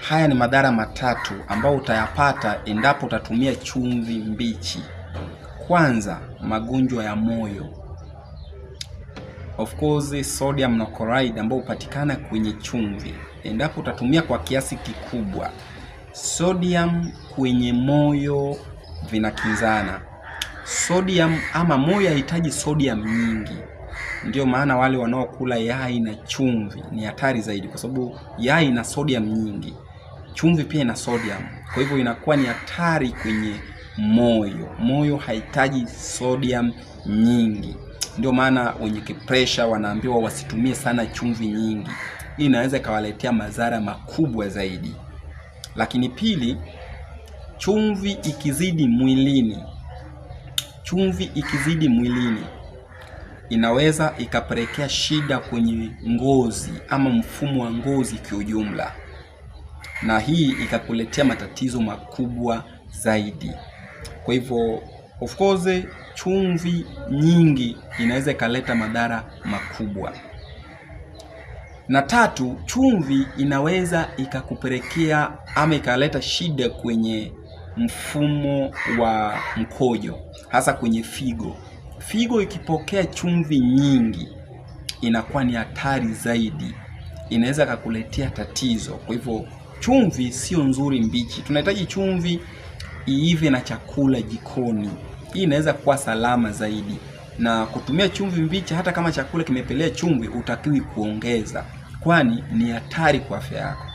Haya ni madhara matatu ambayo utayapata endapo utatumia chumvi mbichi. Kwanza, magonjwa ya moyo. Of course, sodium na chloride ambao hupatikana kwenye chumvi, endapo utatumia kwa kiasi kikubwa, sodium kwenye moyo vinakinzana. Sodium ama moyo hahitaji sodium nyingi. Ndio maana wale wanaokula yai na chumvi ni hatari zaidi, kwa sababu yai ina sodium nyingi, chumvi pia ina sodium. Kwa hivyo inakuwa ni hatari kwenye moyo. Moyo hahitaji sodium nyingi. Ndio maana wenye pressure wanaambiwa wasitumie sana chumvi nyingi. Hii inaweza ikawaletea madhara makubwa zaidi. Lakini pili, chumvi ikizidi mwilini inaweza ikapelekea shida kwenye ngozi ama mfumo wa ngozi kiujumla, na hii ikakuletea matatizo makubwa zaidi. Kwa hivyo of course chumvi nyingi inaweza ikaleta madhara makubwa. Na tatu, chumvi inaweza ikakupelekea ama ikaleta shida kwenye mfumo wa mkojo, hasa kwenye figo. Figo ikipokea chumvi nyingi inakuwa ni hatari zaidi, inaweza kukuletea tatizo. Kwa hivyo chumvi sio nzuri mbichi. Tunahitaji chumvi iive na chakula jikoni. Hii inaweza kuwa salama zaidi. Na kutumia chumvi mbichi, hata kama chakula kimepelea chumvi, utakiwi kuongeza, kwani ni hatari kwa afya yako.